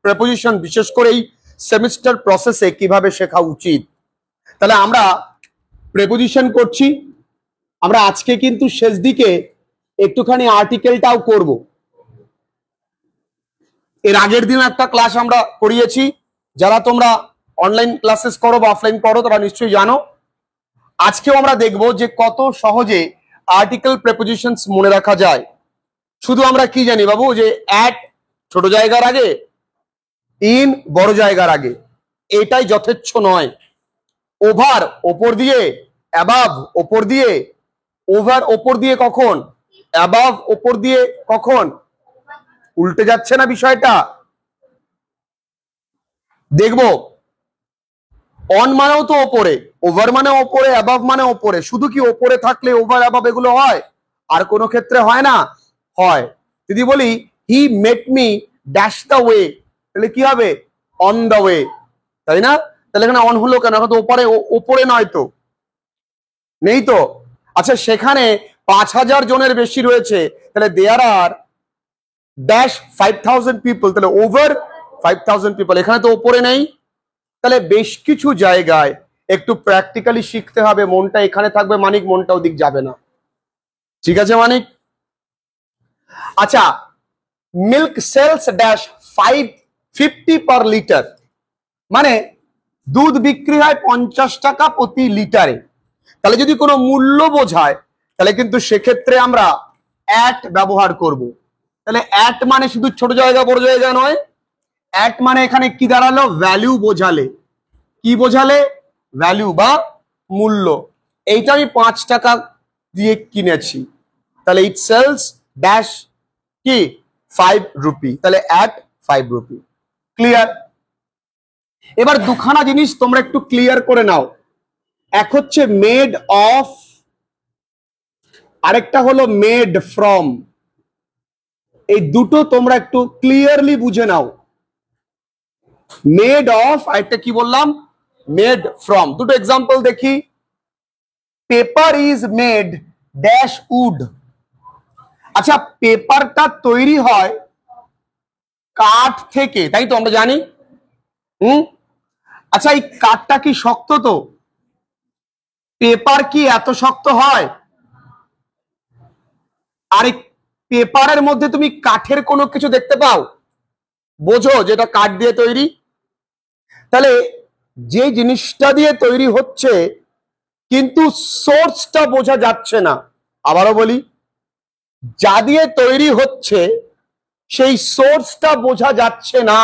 Preposition বিশেষ করে এই সেমিস্টার প্রসেসে কিভাবে শেখা উচিত। তাহলে আমরা প্রেপোজিশন করছি, আমরা আজকে কিন্তু শেষ দিকে একটুখানি আর্টিকেলটাও করব। এর আগের দিন একটা ক্লাস আমরা করিয়েছি, যারা তোমরা অনলাইন ক্লাসেস করো বা অফলাইন করো তারা নিশ্চয়ই জানো। আজকেও আমরা দেখব যে কত সহজে আর্টিকেল প্রেপোজিশনস মনে রাখা যায়। শুধু আমরা কি জানি বাবু, যে অ্যাট ছোট জায়গার আগে, ইন বড় জায়গার আগে, এটাই যথেচ্ছ নয়। ওভার ওপর দিয়ে, অ্যাবাভ ওপর দিয়ে, ওভার ওপর দিয়ে কখন, অ্যাবাভ ওপর দিয়ে কখন, উল্টে যাচ্ছে না বিষয়টা। দেখবো অন মানেও তো ওপরে, ওভার মানে ওপরে, অ্যাবাভ মানে ওপরে। শুধু কি ওপরে থাকলে ওভার অ্যাবাভ এগুলো হয়? আর কোনো ক্ষেত্রে হয় না? হয়। যদি বলি he met me dash the way, তাহলে কি হবে? অন দ্য ওয়ে, তাই না? তাহলে এখানে অন হলো কেন? এখন তো ওপরে, ওপরে নয় তো, নেই তো। আচ্ছা, সেখানে 5000 জনের বেশি রয়েছে, তাহলে দেয়ার আর ড্যাশ 5000 পিপল, তাহলে ওভার 5000 পিপল। এখানে তো ওপরে নেই। তাহলে বেশ কিছু জায়গায় একটু প্র্যাকটিক্যালি শিখতে হবে। মনটা এখানে থাকবে মানিক, মনটা ওদিক যাবে না। ঠিক আছে মানিক? আচ্ছা, milk sales dash 550 per litre, মানে দুধ বিক্রি হয় 50 টাকা প্রতি লিটারে। তাহলে যদি কোনো মূল্য বোঝায় তাহলে কিন্তু সেক্ষেত্রে আমরা অ্যাট ব্যবহার করব। তাহলে অ্যাট মানে শুধু ছোট জায়গা বড় জায়গা নয়, অ্যাট মানে এখানে কি দাঁড়ালো? ভ্যালু বোঝালে। কি বোঝালে? ভ্যালু বা মূল্য। এইটা আমি 5 টাকা দিয়ে কিনেছি, তাহলে ইট সেলস ড্যাশ কি 5 রুপি, তাহলে অ্যাট 5 রুপি। ক্লিয়ার? এবার দুখানা জিনিস তোমরা একটু ক্লিয়ার করে নাও। এক হচ্ছে মেড অফ, আরেকটা হলো মেড ফ্রম। এই দুটো তোমরা একটু ক্লিয়ারলি বুঝে নাও। মেড অফ, আরেকটা কি বললাম? Made from. দুটো এক্সাম্পল দেখি। Paper is made dash would. আচ্ছা, পেপারটা তৈরি হয় কাঠ থেকে, তাই তো আমরা জানি। আচ্ছা, এই কাঠটা কি শক্ত? তো পেপার কি এত শক্ত হয়? আর এই পেপারের মধ্যে তুমি কাঠের কোনো কিছু দেখতে পাও? বোঝো যেটা কাঠ দিয়ে তৈরি। তাহলে যে জিনিসটা দিয়ে তৈরি হচ্ছে কিন্তু সোর্সটা বোঝা যাচ্ছে না। আবারও বলি, যা দিয়ে তৈরি হচ্ছে সেই সোর্সটা বোঝা যাচ্ছে না,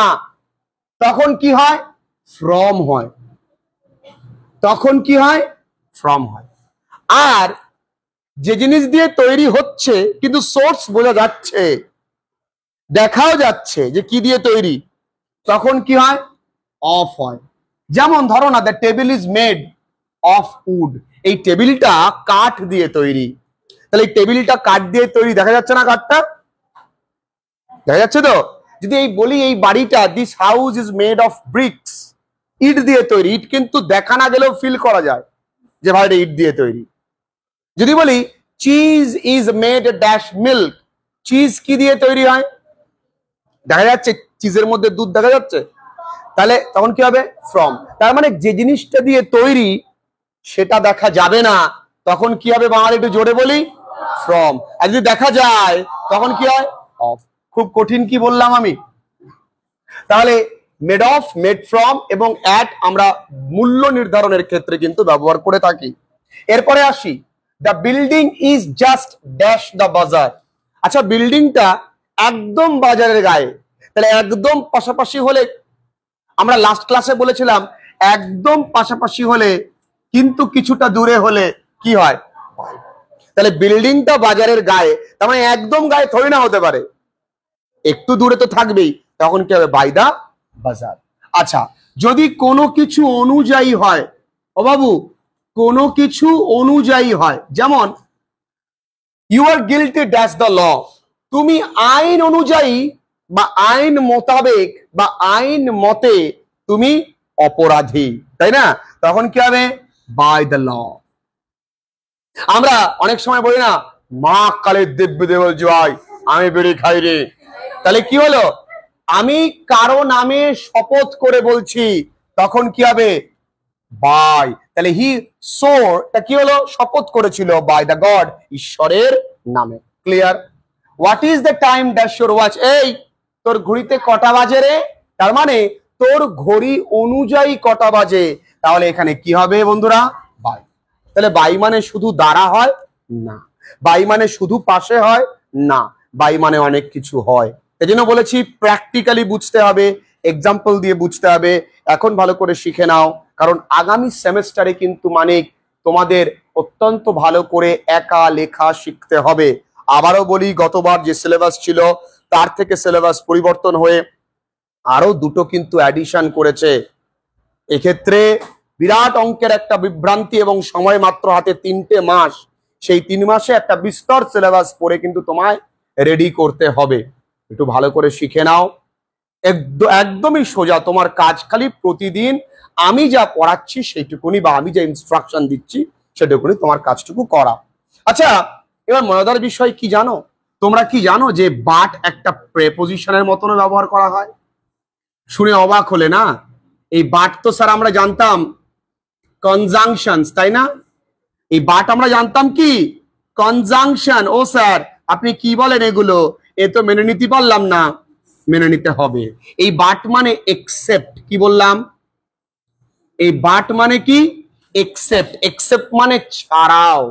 তখন কি হয়? ফ্রম হয়। তখন কি হয়? ফ্রম হয়। আর যে জিনিস দিয়ে তৈরি হচ্ছে কিন্তু সোর্স বোঝা যাচ্ছে, দেখাও যাচ্ছে যে কি দিয়ে তৈরি, তখন কি হয়? অফ হয়। যেমন ধরো না, the table is made of wood. এই টেবিলটা কাঠ দিয়ে তৈরি। তাহলে এই টেবিলটা কাঠ দিয়ে তৈরি, দেখা যাচ্ছে না কাঠটা? দেখা যাচ্ছে তো? যদি এই বলি এই বাড়িটা, this house is made of bricks, ইট দিয়ে তৈরি, ইট কিন্তু দেখা না গেলেও ফিল করা যায় যে ভাই এটা ইট দিয়ে তৈরি। যদি বলি cheese is made dash milk, cheese কি দিয়ে তৈরি হয়? দেখা যাচ্ছে চিজের মধ্যে দুধ দেখা যাচ্ছে, তাহলে তখন কি হবে? ফ্রম। তার মানে যে জিনিসটা দিয়ে তৈরি সেটা দেখা যাবে না, তখন কি হবে? বাংলা একটু জোরে বলি, ফ্রম। আর যদি দেখা যায় তখন কি হয়? অফ। খুব কঠিন কি বললাম আমি? তাহলে মেড অফ, মেড ফ্রম এবং অ্যাট আমরা মূল্য নির্ধারণের ক্ষেত্রে কিন্তু ব্যবহার করে থাকি। এরপরে আসি, the building is just dash the বাজার। আচ্ছা, বিল্ডিংটা একদম বাজারের গায়ে, তাহলে একদম পাশাপাশি হলে, আমরা লাস্ট ক্লাসে বলেছিলাম একদম পাশাপাশি হলে কিন্তু কিছুটা দূরে হলে কি হয়? তাহলে বিল্ডিংটা বাজারের গায়ে, তার মানে একদম গায়ে থরি না হতে পারে, একটু দূরে তো থাকবেই, তখন কি হবে? বাই দা বাজার। আচ্ছা, যদি কোনো কিছু অনুযায়ী হয়, ও বাবু কোনো কিছু অনুযায়ী হয়, যেমন you are guilty dash the law, তুমি আইন অনুযায়ী বা আইন মোতাবেক বা আইন মতে তুমি অপরাধী, তাই না? তখন কি হবে? By the law. আমরা অনেক সময় বলি না, মা কালের দিব্য দেব জয়, আমি বেড়ে খাই রে। তাহলে কি হলো? আমি কারো নামে শপথ করে বলছি, তখন কি হবে? বাই। তাহলে হি সোর, তা কি হলো? শপথ করেছিল বাই দ্য গড, ঈশ্বরের নামে। Clear? What is the time dash your watch? এই তোর ঘড়িতে কটা বাজে রে? তার মানে তোর ঘড়ি অনুযায়ী কটা বাজে। তাহলে এখানে কি হবে বন্ধুরা? বাই। তাহলে বাই মানে শুধু দ্বারা হয় না, বাই মানে শুধু পাশে হয় না, বাই মানে অনেক কিছু হয়। এই জন্য বলেছি প্র্যাকটিক্যালি বুঝতে হবে, এক্সাম্পল দিয়ে বুঝতে হবে। এখন ভালো করে শিখে নাও, কারণ আগামী সেমেস্টারে কিন্তু মানে তোমাদের অত্যন্ত ভালো করে একা লেখা শিখতে হবে। আবারও বলি, গতবার যে সিলেবাস ছিল তার থেকে সিলেবাস পরিবর্তন হয়ে আরো দুটো কিন্তু অ্যাডিশন করেছে। এক্ষেত্রে বিরাট অঙ্কের একটা বিভ্রান্তি, এবং সময় মাত্র হাতে 3টে মাস। সেই 3 মাসে একটা বিস্তর সিলেবাস পড়ে কিন্তু তোমায় রেডি করতে হবে। একটু ভালো করে শিখে নাও, একদমই সোজা। তোমার কাজ খালি প্রতিদিন আমি যা পড়াচ্ছি সেইটুকুনি, বা আমি যে ইনস্ট্রাকশন দিচ্ছি সেটুকুনি তোমার কাজটুকু করা। আচ্ছা, এবার মজাদার বিষয় কি জানো? তোমরা কি জানো যে বাট একটা প্রেপোজিশনের মতন ব্যবহার করা হয়? শুনে অবাক হলে না? এই বাট তো স্যার আমরা জানতাম কনজাংশনস, তাই না? এই বাট আমরা জানতাম কি? কনজাংশন। ও স্যার আপনি কি বলেন এগুলো? এ তো মেনে নিতে পারলাম না। মেনে নিতে হবে। এই বাট মানে এক্সেপ্ট। কি বললাম? এই বাট মানে কি? এক্সেপ্ট। এক্সেপ্ট মানে ছাড়াও,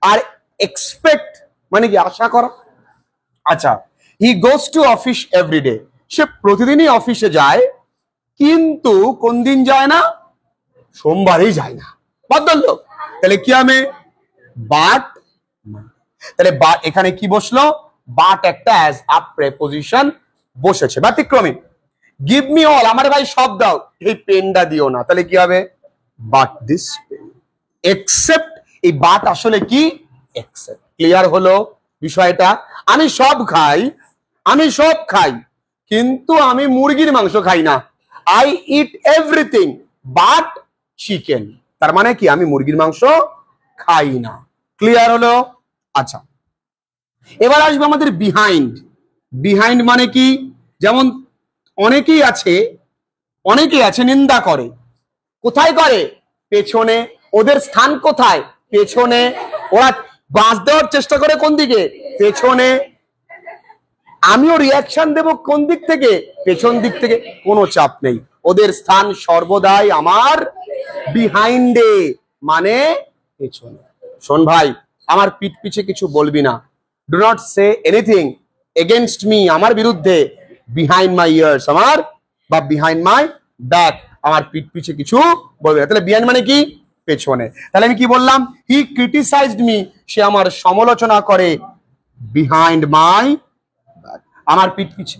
আর এক্সপেক্ট মানে কি? আশা করা। আচ্ছা, হি গোস টু অফিস এভরিডে। সে প্রতিদিনই অফিসে যায়, কিন্তু কোন দিন যায় না? সোমবারই যায় না। বদল। তাহলে কি হবে? বাট। তাহলে এখানে কি বসলো? বাট একটা অ্যাজ আ প্রেপোজিশন বসেছে ব্যতিক্রমী। গিভ মি অল, আমার ভাই সব দাও, এই পেনটা দিও না। তাহলে কি হবে? But this pen. এক্সেপ্ট, এই বাট আসলে কি? এক্সেপ্ট। ক্লিয়ার হলো বিষয়টা? আমি সব খাই, আমি সব খাই, কিন্তু আমি মুরগির মাংস খাই না। I eat everything but chicken. তার মানে কি? আমি মুরগির মাংস খাই না। ক্লিয়ার হলো? আচ্ছা, এবার আসবে আমাদের বিহাইন্ড। বিহাইন্ড মানে কি? যেমন অনেকেই আছে নিন্দা করে। কোথায় করে? পেছনে। ওদের স্থান কোথায়? পেছনে। ওরা বাঁশ দেওয়ার চেষ্টা করে কোন দিকে? পেছনে। আমিও রিয়াকশন দেব কোন দিক থেকে? পেছন দিক থেকে। কোনো চাপ নেই, ওদের স্থান সর্বদাই আমার বিহাইন্ডে, মানে পেছনে। শোন ভাই, আমার পিঠ পিছে কিছু বলবি না। Do not say anything against me, আমার বিরুদ্ধে। বিহাইন্ড মাই ইয়ার্স, আমার বা বিহাইন্ড মাই ব্যাক, আমার পিঠ পিছে কিছু বলবি না। তাহলে বিহাইন্ড মানে কি? পেছনে। তাহলে আমি কি বললাম? হি ক্রিটিসাইজড মি, সে আমার সমালোচনা করে। বিহাইন্ড মাই, আমার পিঠ পিছে।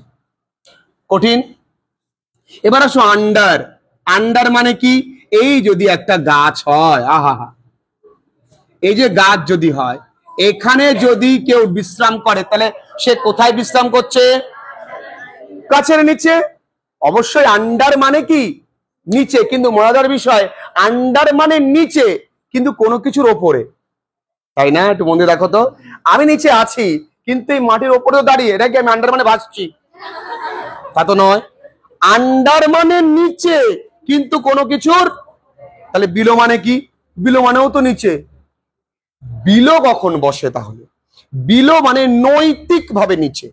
কঠিন। এবার আসো আন্ডার। আন্ডার মানে কি? এই যদি একটা গাছ হয়, আহা, এই যে গাছ যদি হয়, এখানে যদি কেউ বিশ্রাম করে, তাহলে সে কোথায় বিশ্রাম করছে? গাছের নিচে। অবশ্যই আন্ডার মানে কি? নিচে। কিন্তু মজাদার বিষয়, আন্ডার মানে নিচে, কিন্তু কোনো কিছুর ওপরে, তাই না? একটু মনে দেখো তো, আমি নিচে আছি কিন্তু এই মাটির ওপরেও দাঁড়িয়ে, এটা কি আমি আন্ডার মানে ভাসছি? তা তো নয়। আন্ডার মানে নিচে কিন্তু কোনো কিছুর। তাহলে বিলো মানে কি? বিলো মানেও তো নিচে। বিলো কখন বসে তাহলে? বিলো মানে নৈতিক ভাবে নিচে।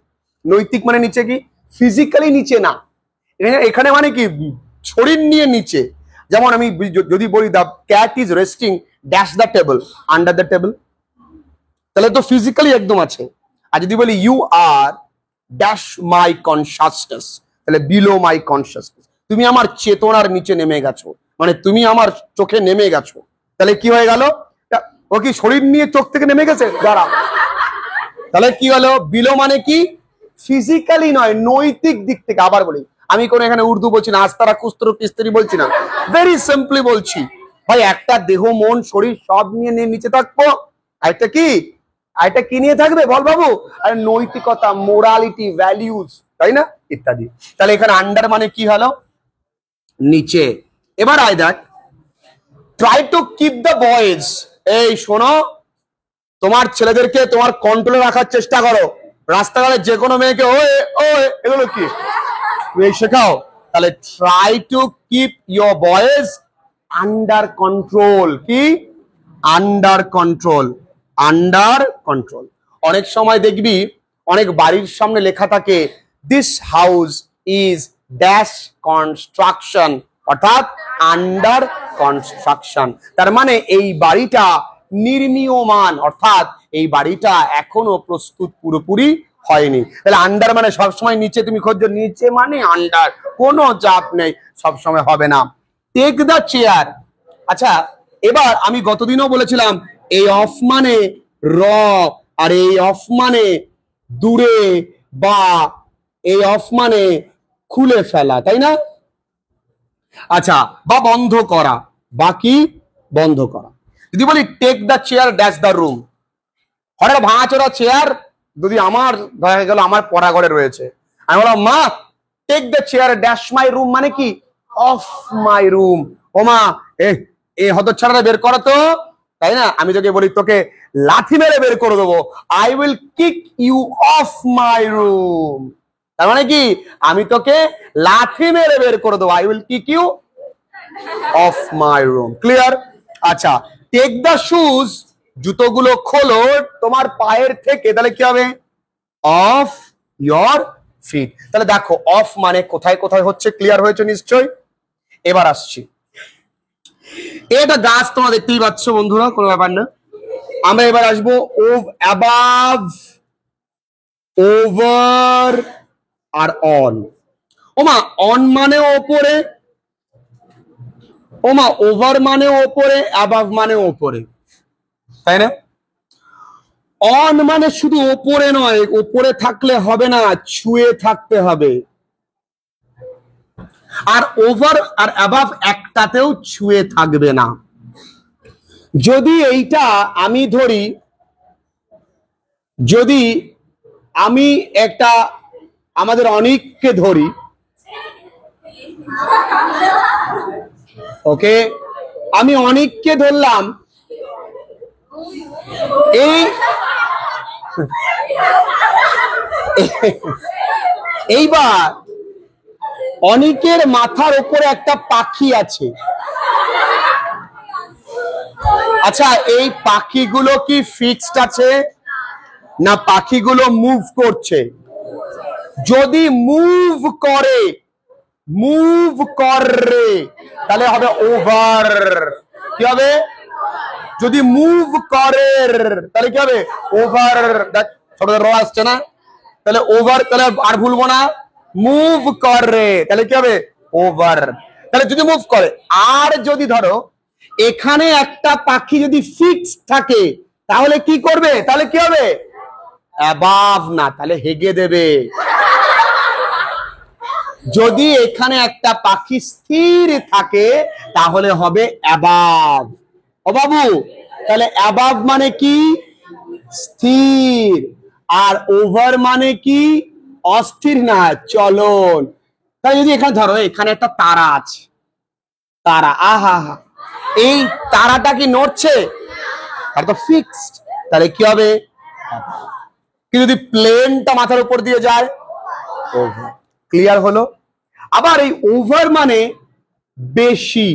নৈতিক মানে নিচে কি? ফিজিক্যালি নিচে না, এখানে মানে কি? শরীর নিয়ে নিচে। যেমন আমি যদি বলি the cat is resting dash the table, under the table, তাহলে তো ফিজিক্যালি একদম আছে। আর যদি বলি you are dash my consciousness, তাহলে বিলো মাই কনসাসনেস, তুমি আমার চেতনার নিচে নেমে গেছো, মানে তুমি আমার চোখে নেমে গেছো। তাহলে কি হয়ে গেল? ও কি শরীর নিয়ে চোখ থেকে নেমে গেছে? দাঁড়া, তাহলে কি হলো? বিলো মানে কি? ফিজিক্যালি নয়, নৈতিক দিক থেকে। আবার বলি, আমি কোনো এখানে উর্দু বলছি না, আস্তারা কুস্তর কিস্তারি বলছি না, ভেরি সিম্পলি বলছি ভাই, একটা দেহ মন শরীর সব নিয়ে নিচে থাকবো। আর একটা কি? আর এটা কি নিয়ে থাকবে বল বাবু? আর নৈতিকতা, মোরালিটি, ভ্যালিউজ, তাই না? ইত্যাদি। তাহলে এখানে আন্ডার মানে কি হলো? নিচে। এবার আয় দেখ, try to keep the boys. এই শোনো, তোমার ছেলেদেরকে তোমার কন্ট্রোলে রাখার চেষ্টা করো। রাস্তাঘাটে যে কোনো মেয়েকে ওয়ে ওয়ে, এগুলো কি? তুমি শেখাও, তাহলে try to keep your voice under control. কি আন্ডার কন্ট্রোল? Under control. অনেক সময় দেখবি অনেক বাড়ির সামনে লেখা থাকে this house is dash construction, অর্থাৎ আন্ডার কনস্ট্রাকশন। তার মানে এই বাড়িটা নির্মীয়মান, অর্থাৎ এই বাড়িটা এখনো প্রস্তুত পুরোপুরি হয়নি। তাহলে আন্ডার মানে সবসময় নিচে, তুমি খোঁজো নিচে মানে আন্ডার, কোনো চাপ নেই, সবসময় হবে না। Take the chair. আচ্ছা, এবার আমি গতদিনও বলেছিলাম এই অফ মানে র, আর এই অফ মানে দূরে, বা এই অফ মানে খুলে ফেলা, তাই না? আচ্ছা, বা বন্ধ করা, বা কি বন্ধ করা। যদি বলি take the chair dash the room, হঠাৎ ভাঙাচোরা চেয়ার যদি আমার দেখা গেল আমার পড়াঘরে রয়েছে, আমি বললাম মা take the chair dash my room, মানে কি অফ মাই রুম। ও মা এই হতচ্ছাড়াটা বের করো তো, তাই না? আমি তোকে বলি তোকে লাথি মেরে বের করে দেবো, I will kick you off my room. তার মানে কি আমি তোকে লাথি মেরে বের করে দেবো, I will kick you off my room. Clear? আচ্ছা, টেক দ্য শুজ, জুতোগুলো খোলো তোমার পায়ের থেকে, তাহলে কি হবে অফ ইয়োর ফিট। তাহলে দেখো অফ মানে কোথায় কোথায় হচ্ছে, ক্লিয়ার হয়েছে নিশ্চয়। এবার আসছি, এটা গাছ তোমরা দেখতেই পাচ্ছ বন্ধুরা, কোনো ব্যাপার না। আমরা এবার আসবো অ্যাবাভ, ওভার আর অন। ওমা অন মানে ওপরে, ওমা ওভার মানে ওপরে, অ্যাবাভ মানে ওপরে, তাই না? অন মানে শুধু ওপরে নয়, ওপরে থাকলে হবে না, ছুঁয়ে থাকতে হবে। আর ওভার আর অ্যাবাভ একটাতেও ছুঁয়ে থাকবে না। যদি এইটা আমি ধরি, যদি আমি একটা আমাদের অনিককে ধরি, ওকে, আমি অনিককে ধরলাম, এইবার অনিকের মাথার উপরে একটা পাখি আছে। আচ্ছা, এই পাখিগুলো কি ফিক্সড আছে না পাখিগুলো মুভ করছে? যদি মুভ করে, মুভ করে তাহলে হবে ওভার। কি হবে? যদি মুভ করে তাহলে কি হবে ওভার। ছোট র আসছে না, তাহলে ওভার, তাহলে আর ভুলবো না, মুভ করে তাহলে কি হবে ওভার। তাহলে যদি মুভ করে, আর যদি ধরো এখানে একটা পাখি যদি ফিক্স থাকে তাহলে কি করবে? তাহলে কি হবে অ্যাবাভ না, তাহলে হেগে দেবে। যদি এখানে একটা পাখি স্থির থাকে তাহলে হবে অ্যাবাভ। ও বাবু, তাহলে অ্যাবাভ মানে কি স্থির, আর ওভার মানে কি অস্থির না চলন। তাহলে যদি এখানে ধরো এখানে একটা তারা আছে, তারা, আহা হা, এই তারাটা কি নড়ছে? আর তো ফিক্সড, তাহলে কি হবে কি যদি প্লেনটা মাথার উপর দিয়ে যায় ওভার। ক্লিয়ার হলো? আবার এই ওভার মানে বেশি,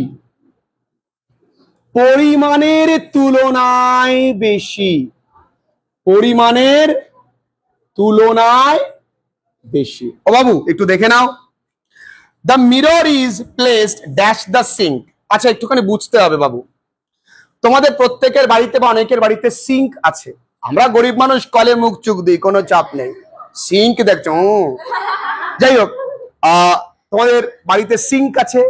পরিমাণের তুলনায় বেশি, পরিমাণের তুলনায় বেশি। ও বাবু একটু দেখে নাও, the mirror is placed dash the sink. আচ্ছা একটুখানি বুঝতে হবে বাবু, তোমাদের প্রত্যেকের বাড়িতে বা অনেকের বাড়িতে সিঙ্ক আছে। আমরা গরিব মানুষ কলে মুখ চুক দিই, কোনো চাপ নেই। সিঙ্ক দেখছো, যাই হোক, তোমাদের বাড়িতে সিঙ্ক আছে।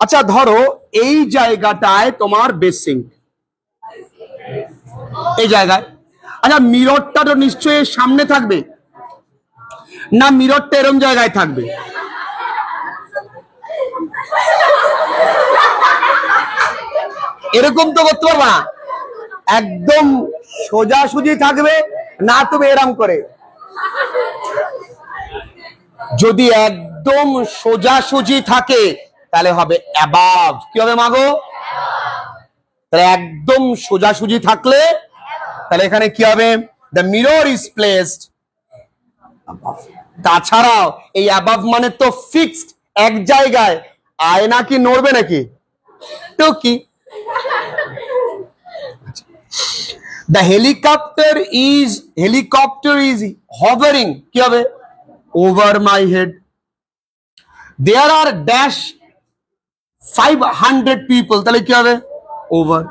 আচ্ছা ধরো এই জায়গাটায় তোমার বেসিং, এই জায়গায়। আচ্ছা মিররটা তো নিশ্চয়ই সামনে থাকবে না, মিররটা এরম জায়গায় থাকবে? এরকম তো করতে পারবা না, একদম সোজাসুজি থাকবে না, তুমি এরম করে। যদি একদম সোজাসুজি থাকে তাহলে হবে অ্যাবাভ। কি হবে মাগো? তাহলে একদম সোজাসুজি থাকলে তাহলে এখানে কি হবে? The mirror is placed above. তাছাড়াও এই অ্যাবাভ মানে তো ফিক্সড, এক জায়গায়। আয়না কি নড়বে নাকি? তো কি, দ্য হেলিকপ্টার ইজ হভারিং, কি হবে? Over my head. There are dash 500 people, তাহলে কি হবে? ওভার।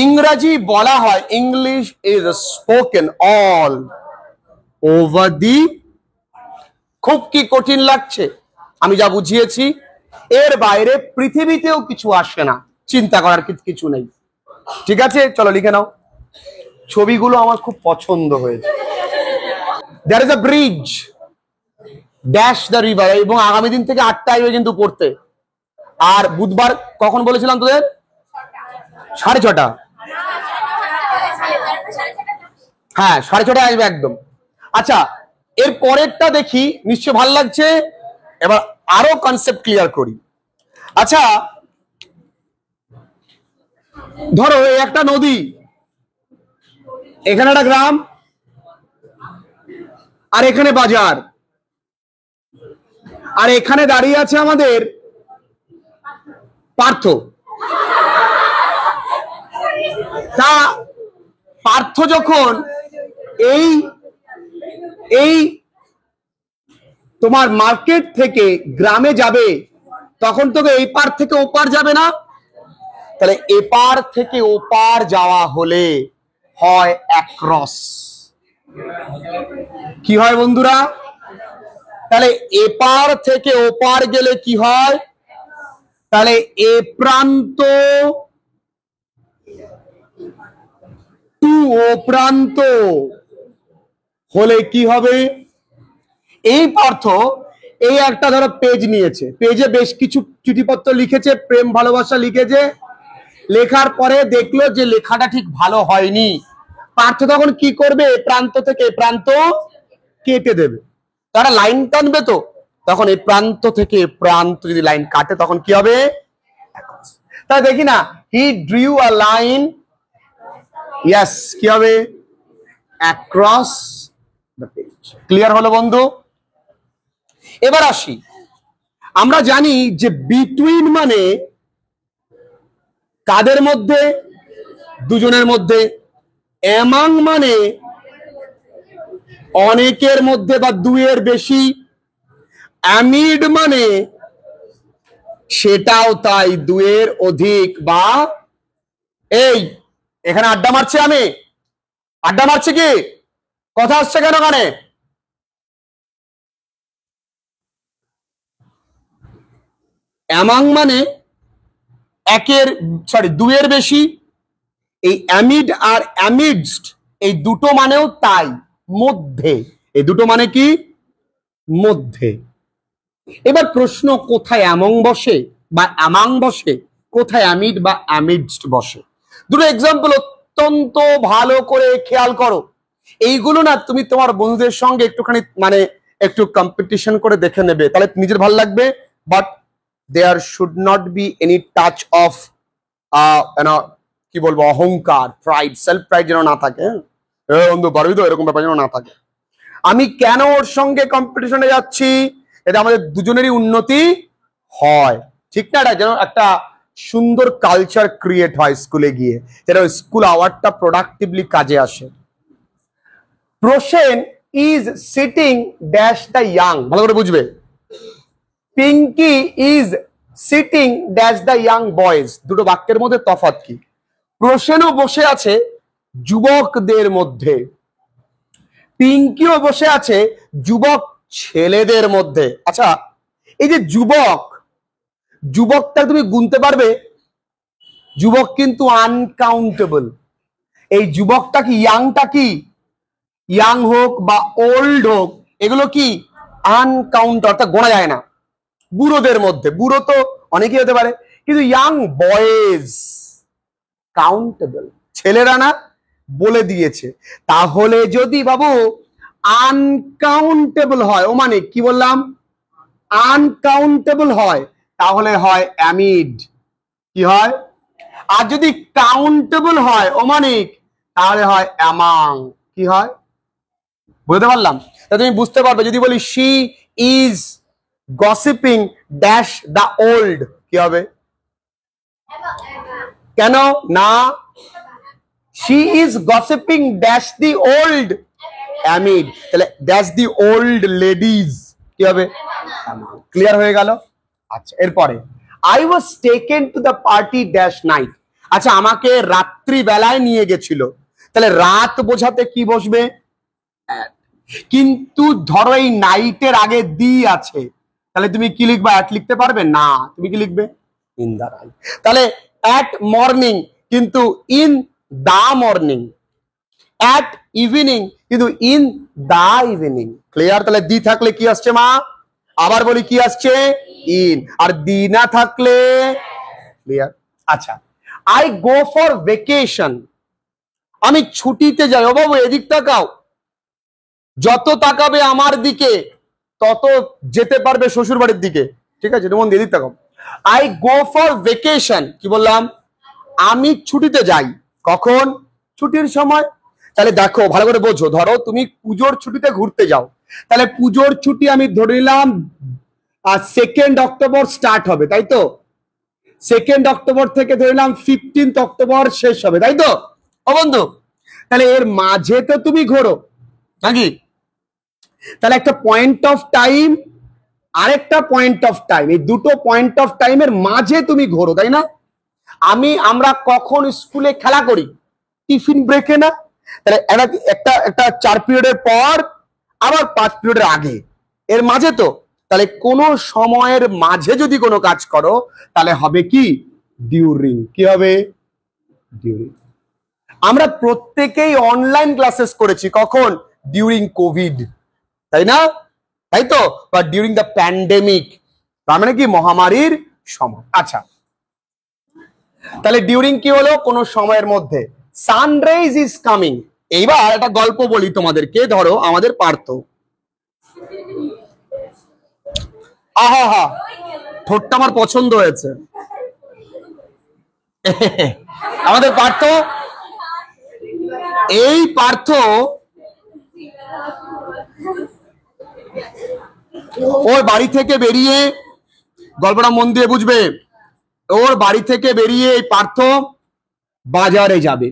ইংরেজি বলা হয় English is spoken all over the. খুব কি কঠিন লাগছে? আমি যা বুঝিয়েছি এর বাইরে পৃথিবীতেও কিছু আসে না, চিন্তা করার কিছু নেই। ঠিক আছে, চলো লিখে নাও। ছবিগুলো আমার খুব পছন্দ হয়েছে। There is a bridge dash the river, এবং আগামী দিন থেকে 8টায় হবে কিন্তু পড়তে। আর বুধবার কখন বলেছিলাম তোদের? 6:30। হ্যাঁ, 6:30 আসবে একদম। আচ্ছা, এর পরেরটা দেখি, নিশ্চয় ভালো লাগছে। এবার আরো কনসেপ্ট ক্লিয়ার করি। আচ্ছা, ধরো এই একটা নদী, এখানে একটা গ্রাম, আর এখানে বাজার, আর এখানে দাঁড়িয়ে আছে আমাদের পার্থ। তা পার্থ যখন এই এই তোমার মার্কেট থেকে গ্রামে যাবে, তখন তোকে এই পার থেকে ওপার যাবে না? তাহলে এপার থেকে ওপার যাওয়া হলে হয় অ্যাক্রস। কি হয় বন্ধুরা? তাহলে এপার থেকে ওপার গেলে কি হয়? তাহলে এ প্রান্ত টু ও প্রান্ত হলে কি হবে? এই পার্থ এই একটা ধরো পেজ নিয়েছে, পেজে বেশ কিছু চিঠিপত্র লিখেছে, প্রেম ভালোবাসা লিখেছে। লেখার পরে দেখলো যে লেখাটা ঠিক ভালো হয়নি। পার্থ তখন কি করবে? প্রান্ত থেকে প্রান্ত কেটে দেবে। তারা লাইন টানবে, তো তখন এই প্রান্ত থেকে প্রান্ত যদি লাইন কাটে তখন কি হবে? তা দেখি না, হি ড্রিউ আ লাইন, ইয়েস, কি হবে? Across the page. ক্লিয়ার হলো বন্ধু? এবার আসি, আমরা জানি যে বিটুইন মানে কাদের মধ্যে? দুজনের মধ্যে। অ্যামাং মানে অনেকের মধ্যে বা দুইয়ের বেশি। অ্যামিড মানে সেটাও তাই, দুইয়ের অধিক। বা এই এখানে আড্ডা মারছে, আমি আড্ডা মারছি কি? কথা আসছে কেন কানে? অ্যামাং মানে দুইয়ের বেশি। এই অ্যামিড আর অ্যামিডস্ট, এই দুটো মানেও তাই, মধ্যে। এই দুটো মানে কি? মধ্যে। এবার প্রশ্ন, কোথায় অ্যামং বসে বা অ্যামাং বসে, কোথায় অ্যামিড বা অ্যামিডস্ট বসে? দুটো এক্সাম্পল অত্যন্ত ভালো করে খেয়াল করো। এইগুলো না তুমি তোমার বন্ধুদের সঙ্গে একটুখানি মানে একটু কম্পিটিশন করে দেখে নেবে, তাহলে নিজের ভালো লাগবে। But there should not be any touch of কি বলবো, অহংকার, প্রাইড, সেলফ প্রাইড যেন না থাকে। বন্ধু পারবি তো, এরকম ব্যাপার যেন না থাকে। আমি কেন ওর সঙ্গে কম্পিটিশনে যাচ্ছি? এটা আমাদের দুজনেরই উন্নতি হয়, ঠিক না? এটা যেন একটা সুন্দর কালচার ক্রিয়েট হয় স্কুলে গিয়ে, যেন স্কুল আওয়ারটা প্রোডাক্টিভলি কাজে আসে। Prasen is sitting dash the young, ভালো করে বুঝবে। Pinky is sitting dash the young boys, দুটো বাক্যের মধ্যে তফাৎ কি? প্রসেনও বসে আছে যুবকদের মধ্যে, পিঙ্কিও বসে আছে যুবক ছেলেদের মধ্যে। আচ্ছা, এই যে যুবক, যুবকটা তুমি গুনতে পারবে? যুবক কিন্তু আনকাউন্টেবল। এই যুবকটা কি, ইয়াংটা কি, ইয়াং হোক বা ওল্ড হোক, এগুলো কি আনকাউন্ট, অর্থাৎ গোনা যায় না। বুড়োদের মধ্যে, বুড়ো তো অনেকেই হতে পারে, কিন্তু ইয়াং বয়েজ কাউন্টেবল, ছেলেরা না, বলে দিয়েছে। তাহলে যদি বাবু আনকাউন্টেবল হয়, ও মানে কি বললাম? আনকাউন্টেবল হয়, তাহলে হয় অ্যামিড। কি হয়? আর যদি কাউন্টেবল হয়, ও মানে তাহলে হয় অ্যামাং। কি হয়? বুঝতে পারলাম? তা তুমি বুঝতে পারবে যদি বলি she is gossiping dash the old, কি হবে? কেন না? She is gossiping dash the old amid, তাহলে ড্যাশ দি ওল্ড লেডিজ, কি হবে? ক্লিয়ার হয়ে গেল? আচ্ছা, এরপরে I was taken to the party dash night. আচ্ছা, আমাকে রাত্রি বেলায় নিয়ে গেছিল, তাহলে রাত বোঝাতে কি বসবে? কিন্তু ধরো এই নাইটের আগে দি আছে, তাহলে তুমি কি লিখবে? অ্যাট লিখতে পারবে না, তুমি কি লিখবে? In the night. তাহলে অ্যাট মর্নিং কিন্তু in the morning, at evening কিন্তু ইন দা ইভিনিং। ক্লিয়ার? তাহলে দি থাকলে কি আসছে মা? আবার বলি কি আসছে? ইন। আর দি না থাকলে? ক্লিয়ার? আচ্ছা, আই গো ফর ভেকেশন, আমি ছুটিতে যাই। ও বাবু এদিক তাকাও, যত তাকাবে আমার দিকে তত যেতে পারবে শ্বশুর বাড়ির দিকে, ঠিক আছে? যেমন এদিক তাকাও। আই গো ফর ভেকেশন, কি বললাম? আমি ছুটিতে যাই। কখন? ছুটির সময়। তাহলে দেখো ভালো করে বোঝো, ধরো তুমি পুজোর ছুটিতে ঘুরতে যাও, তাহলে পুজোর ছুটি আমি ধরে নিলাম 2 অক্টোবর স্টার্ট হবে, তাই তো? 2 অক্টোবর থেকে ধরে নিলাম 15 অক্টোবর শেষ হবে, তাই তো? ও বন্ধু, তাহলে এর মাঝে তো তুমি ঘোরো নাকি? তাহলে একটা পয়েন্ট অফ টাইম, আরেকটা পয়েন্ট অফ টাইম, এই দুটো পয়েন্ট অফ টাইমের মাঝে তুমি ঘোরো, তাই না? আমরা কখন স্কুলে খেলা করি? টিফিন ব্রেকে না? তাহলে একটা একটা 4 পিরিয়ডের পর আবার 5 পিরিয়ডের আগে, এর মাঝে তো। তাহলে কোন সময়ের মাঝে যদি কোনো কাজ করো তাহলে হবে কি? ডিউরিং। কি হবে? ডিউরিং। আমরা প্রত্যেকেই অনলাইন ক্লাসেস করেছি, কখন? ডিউরিং কোভিড, তাই না? তাই তো? বা ডিউরিং দ্য প্যান্ডেমিক, তার মানে কি? মহামারীর সময়। আচ্ছা, তাহলে ডিউরিং কি হলো? কোন সময়ের মধ্যে। Sunrise is coming. এইবার একটা গল্প বলি তোমাদেরকে। ধরো আমাদের পার্থ, আহা হা, ঠোঁটটা আমার পছন্দ হয়েছে। আমাদের পার্থ, এই পার্থ ওর বাড়ি থেকে বেরিয়ে, গল্পটা মন দিয়ে বুঝবে, ওর বাড়ি থেকে বেরিয়ে এই পার্থ বাজারে যাবে।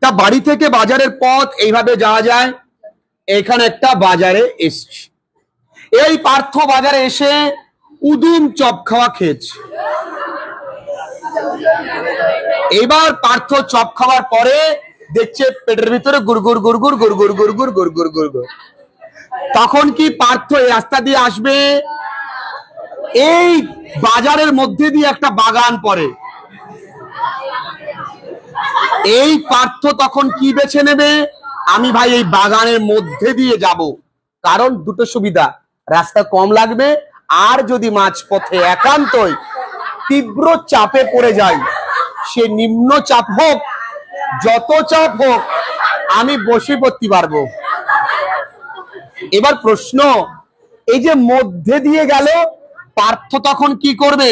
তা বাড়ি থেকে বাজারের পথ এইভাবে যাওয়া যায়। এখানে একটা বাজারে এসছি, এই পার্থ বাজারে এসে উদুম চপ খাওয়া খেয়েছে। এবার পার্থ চপ খাওয়ার পরে দেখছে পেটের ভিতরে গুড়গুড় গুড়গুড় গুড়গুড় গুড়গুড় গুড়গুড় গুড়গুড়। তখন কি পার্থ এই রাস্তা দিয়ে আসবে? এই বাজারের মধ্যে দিয়ে একটা বাগান পড়ে, এই পার্থ তখন কি বেছে নেবে? আমি ভাই এই বাগানের মধ্যে দিয়ে যাব, কারণ দুটো সুবিধা, রাস্তা কম লাগবে, আর যদি মাঝপথে একান্তই তীব্র চাপে পড়ে যায়, সে নিম্ন চাপ হোক যত চাপ হোক, আমি বসে পড়তে পারবো। এবার প্রশ্ন, এই যে মধ্যে দিয়ে গেল, পার্থ তখন কি করবে?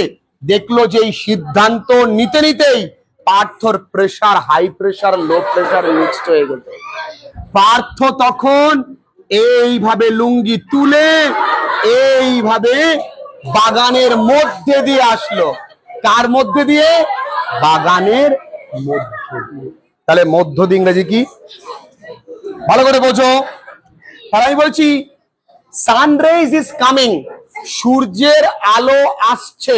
দেখলো যে এই সিদ্ধান্ত নিতে নিতেই পার্থর pressure, high pressure low pressure mixed হয়ে গেল। পার্থ তখন এইভাবে লুঙ্গি তুলে এইভাবে বাগানের মধ্যে দিয়ে আসলো। কার মধ্যে দিয়ে? বাগানের মধ্যে দিয়ে। তাহলে মধ্য দিয়ে ইংরেজি কি? ভালো করে বোঝো। তাহলে আমি বলছি সানরাইজ ইজ কামিং, সূর্যের আলো আসছে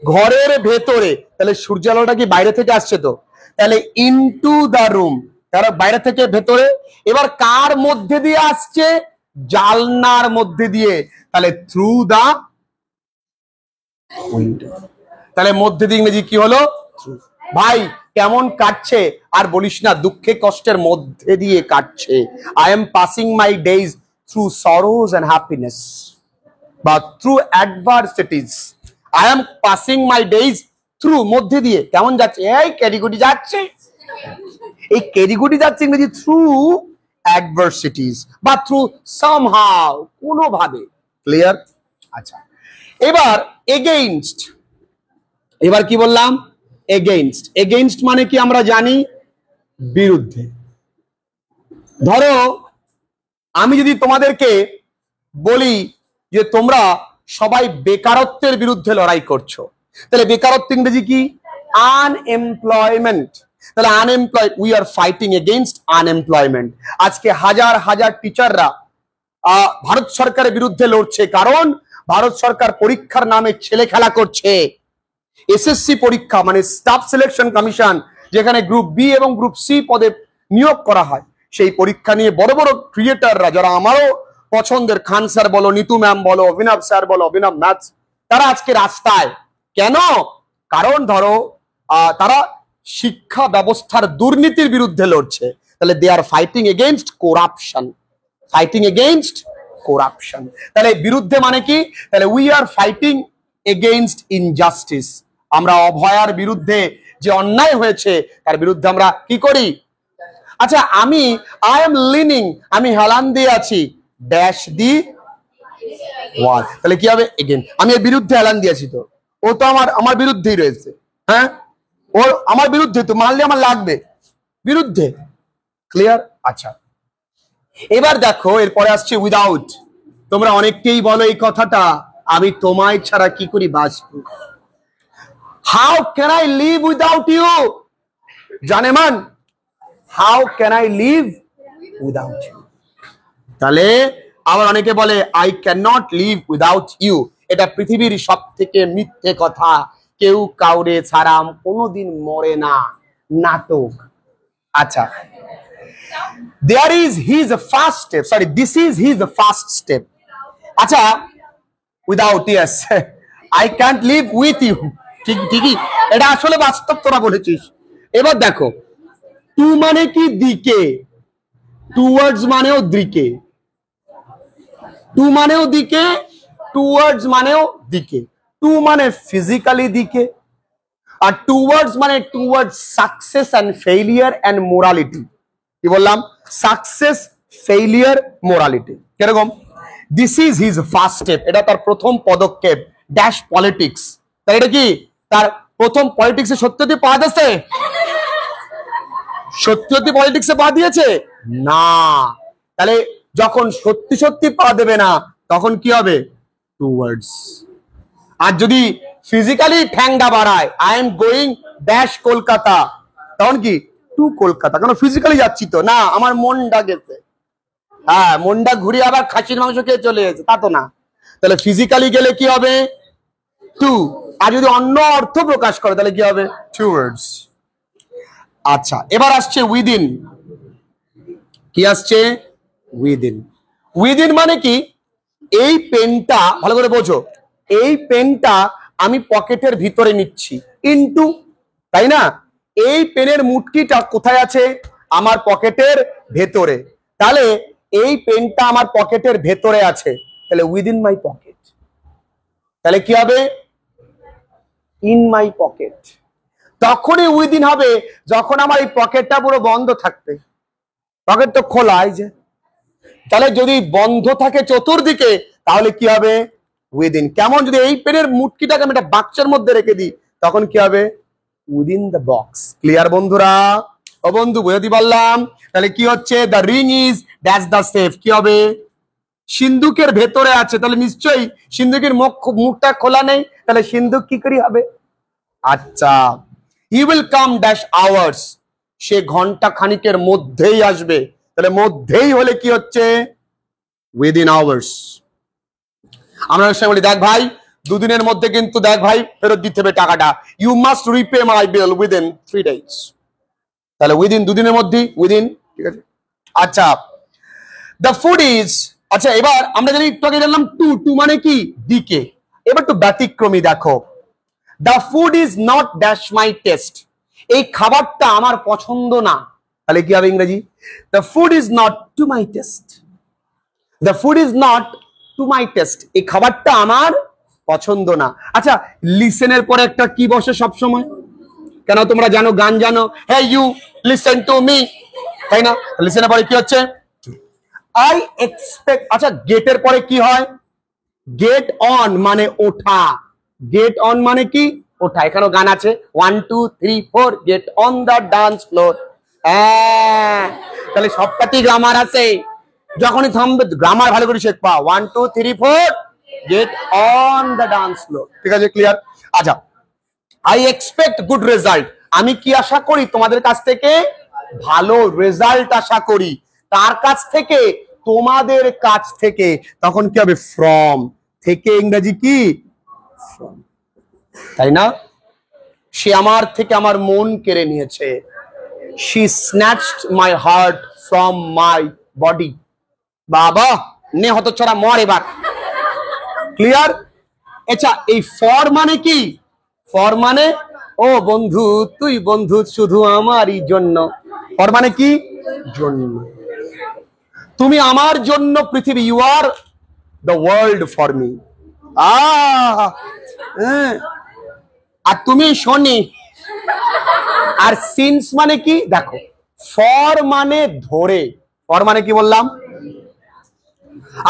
ঘরের ভেতরে। তাহলে সূর্যের আলোটা কি বাইরে থেকে আসছে? তো তাহলে ইনটু দ্য রুম, তারা বাইরে থেকে ভেতরে। এবার কার মধ্যে দিয়ে আসছে? জানলার মধ্যে দিয়ে, তাহলে থ্রু দা উইন্ডো। তাহলে মধ্যে দিয়ে ইংরেজি কি হলো? ভাই কেমন কাটছে আর বলিস না, দুঃখে কষ্টের মধ্যে দিয়ে কাটছে। I am passing my days through sorrow and happiness, বা through adversities. I am passing my days through, মধ্যে দিয়ে কেমন যাচ্ছে? এই ক্যারিগুটি যাচ্ছে, এই ক্যারিগুটি যাচ্ছে ইংরেজি থ্রু অ্যাডভার্সিটিস বা থ্রু সামহাউ, কোনোভাবে। ক্লিয়ার? আচ্ছা, এবার এগেইনস্ট। এবার কি বললাম? এগেইনস্ট। এগেইনস্ট মানে কি আমরা জানি? বিরুদ্ধে। ধরো আমি যদি তোমাদেরকে বলি যে তোমরা সবাই বেকারত্বের বিরুদ্ধে লড়াই করছো, তাহলে বেকারত্ব ইংরেজি কি? আনএমপ্লয়মেন্ট। তাহলে unemployed, we are fighting against unemployment. আজকে হাজার হাজার টিচাররা ভারত সরকারের বিরুদ্ধে লড়ছে, কারণ ভারত সরকার পরীক্ষার নামে ছেলে খেলা করছে। এসএসসি পরীক্ষা মানে স্টাফ সিলেকশন কমিশন, যেখানে গ্রুপ বি এবং গ্রুপ সি পদে নিয়োগ করা হয়, সেই পরীক্ষা নিয়ে বড় বড় ক্রিয়েটাররা, যারা আমারও পছন্দের, খান স্যার বলো, নিতু ম্যাম বলো, অভিনব স্যার বলো, অভিনব ম্যাথস, তারা আজকে রাস্তায় কেন? কারণ ধরো তারা শিক্ষা ব্যবস্থার দুর্নীতির বিরুদ্ধে লড়ছে। তাহলে they are fighting against corruption, fighting against corruption. তাহলে বিরুদ্ধে মানে কি? তাহলে we are fighting against injustice. আমরা অভয়ার বিরুদ্ধে, যে অন্যায় হয়েছে তার বিরুদ্ধে আমরা কি করি? আচ্ছা, আই এম লিনিং, আমি হেলান দিয়ে আছি, ড্যাশ দি ওয়াল, তাহলে কি হবে? এগেন। আমি এর বিরুদ্ধে হেলান দিয়েছি, তো ও তো আমার বিরুদ্ধেই রয়েছে। হ্যাঁ, ওর আমার বিরুদ্ধে, তো মারলে আমার লাগবে, বিরুদ্ধে। ক্লিয়ার? আচ্ছা, এবার দেখো এরপরে আসছে উইদাউট। তোমরা অনেককেই বলো এই কথাটা, আমি তোমায় ছাড়া কি করি বাঁচবো। How can I live without you? জানেমান, how can I live without you? তাহলে আবার অনেকে বলে I cannot live without you. এটা পৃথিবীর সব থেকে মিথ্যে কথা। কেউ কাউরে ছাড়া কোনোদিন মরে না, নাটক। আচ্ছা, there is his first step, sorry, this is his first step. আচ্ছা, without, yes, I can't live with you, ঠিকই, এটা আসলে বাস্তব, তোরা বলেছিস। এবার দেখো, টু মানে কি? দিকে। টুয়ার্ডস মানেও দিকে, টু মানেও দিকে, টুয়ার্ডস মানেও দিকে। টু মানে ফিজিক্যালি দিকে, আর টুয়ার্ডস মানে towards success and failure and morality. কি বললাম? Success, failure, morality. কিরকম? This is his first step, এটা তার প্রথম পদক্ষেপ। ড্যাশ পলিটিক্স, তাই এটা কি তার প্রথম? পলিটিক্সে সত্যি পা দিয়েছে? সত্যি পলিটিক্সে পা দিয়েছে না। তাহলে যখন সত্যি পা দেবে না, তখন কি হবে? টুয়ার্ডস। আর যদি ফিজিক্যালি ঠ্যাংটা বাড়ায়, I am going dash Kolkata, তখন কি? টু কলকাতা। কারণ ফিজিক্যালি যাচ্ছি তো না, আমার মনটা গেছে। হ্যাঁ, মনটা ঘুরে আবার খাসির মাংস খেয়ে চলে গেছে, তা তো না। তাহলে ফিজিক্যালি গেলে কি হবে? টু। আর যদি অন্য অর্থ প্রকাশ করে তাহলে কি হবে? টুয়ার্ডস। আচ্ছা, এবার আসছে উইদিন। কি আসছে? উইদিন। উইদিন মানে কি? এই পেনটা, ভালো করে বোঝো, এই পেনটা আমি পকেটের ভিতরে নিচ্ছি, ইনটু, তাই না? এই পেনের মুটকিটা কোথায় আছে? আমার পকেটের ভেতরে। তাহলে এই পেনটা আমার পকেটের ভেতরে আছে, তাহলে উইদিন মাই পকেট। তাহলে কি হবে? In my pocket. তখনই উইদিন হবে যখন আমার এই পকেটটা পুরো বন্ধ থাকবে। পকেট তো খোলা, এই যে। তাহলে যদি বন্ধ থাকে চতুর্দিকে, তাহলে কি হবে? উইদিন। কেমন? যদি এই পেনের মুটকিটাকে আমি একটা বাক্সের মধ্যে রেখে দিই, তখন কি হবে? Within the box. ক্লিয়ার বন্ধুরা? ও বন্ধু, বুঝাতে পারলাম? তাহলে কি হচ্ছে? The ring is dash the safe. কি হবে? সিন্ধুকের ভেতরে আছে, তাহলে নিশ্চয়ই সিন্ধুকের মুখটা খোলা নেই, তাহলে সিন্ধুক কি করে হবে? আচ্ছা, he will come dash hours, সে ঘন্টা খানিকের মধ্যেই আসবে। তাহলে মধ্যেই হলে কি হচ্ছে? Within hours. আমরা বলি, দেখ ভাই, দুদিনের মধ্যে কিন্তু দেখ ভাই ফেরত দিতে হবে টাকাটা, you must repay my bill within 3 days। তাহলে উইদিন, দুদিনের মধ্যে, উইদিন। ঠিক আছে। আচ্ছা, দ্য ফুড ইজ, আচ্ছা এবার আমরা জানি, একটু আগে জানলাম টু, টু মানে কি? দিকে। এবার তো ব্যতিক্রমী, দেখো, the food is not dash my test, এই খাবারটা আমার পছন্দ না। তাহলে কি হবে ইংরেজি? The food is not to my test. The food is not to my test, এই খাবারটা আমার পছন্দ না। আচ্ছা, লিসেনের পরে একটা কি বসে সব সময়? কেন তোমরা জানো, গান জানো, হ্যাঁ, ইউ লিসেন টু মি, তাই না? লিসেনের পরে কি হচ্ছে? I expect. আচ্ছা, গেটের পরে কি হয়? গেট অন মানে ওঠা। গেট অন মানে কি? ওঠা। এখানেও গান আছে, 1 2 3 4 get on the dance floor. হ্যাঁ, তাহলে সবটাতেই গ্রামার আছে। যখনই থামবে গ্রামার ভালো করে শেখবা। 1 2 3 4 get on the dance floor. ঠিক আছে, ক্লিয়ার? আচ্ছা, আই এক্সপেক্ট গুড রেজাল্ট, আমি কি আশা করি তোমাদের কাছ থেকে? ভালো রেজাল্ট আশা করি। তার কাছ থেকে? তোমাদের কাছ থেকে। তখন কি হবে? ফ্রম। থেকে ইংরেজি কি? ফ্রম, তাই না? সে আমার থেকে আমার মন কেড়ে নিয়েছে। she snatched my heart from my body। বাবা নে হতচ্ছাড়া মর এবার। ক্লিয়ার? আচ্ছা, এই ফর মানে কি? ফর মানে ও বন্ধু, তুই বন্ধু শুধু আমারই জন্য। ফর মানে কি? জন্য। তুমি আমার জন্য পৃথিবী, you are the world for me. আর তুমি শনি। আর সিন্স মানে কি? দেখো, ফর মানে ধরে, ফর মানে কি বললাম?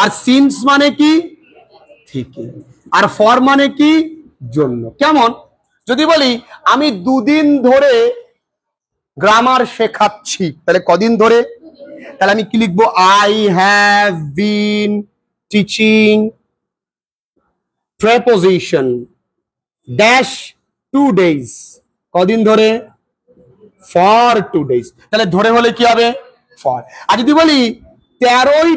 আর সিন্স মানে কি? থেকে। আর ফর মানে কি? জন্য। কেমন? যদি বলি আমি 2 দিন ধরে গ্রামার শেখাচ্ছি, তাহলে কদিন ধরে? তাহলে আমি কি লিখবো? I have been teaching preposition dash 2 days। কদিন ধরে? For 2 days। তাহলে ধরে হলে কি হবে? ফর। আর যদি বলি 13ই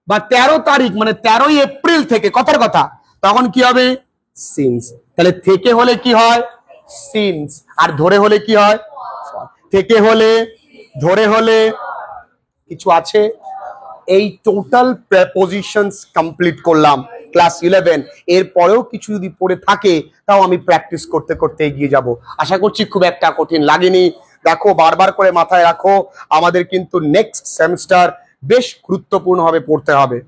বা 13 তারিখ মানে 13ই এপ্রিল থেকে, কথার কথা, তখন কি হবে? সিন্স। তাহলে থেকে হলে কি হয়? সিন্স। আর ধরে হলে কি হয়? ফর। থেকে হলে, ধরে হলে, কিছু আছে? এই টোটাল প্রেপোজিশনস কমপ্লিট করলাম ক্লাস 11। এর পরেও কিছু যদি পড়ে থাকে তাও আমি প্র্যাকটিস করতে করতে এগিয়ে যাব। আশা করছি খুব একটা কঠিন লাগেনি। দেখো, বারবার করে মাথায় রাখো, আমাদের কিন্তু নেক্সট সেমিস্টার বেশ গুরুত্বপূর্ণ ভাবে পড়তে হবে।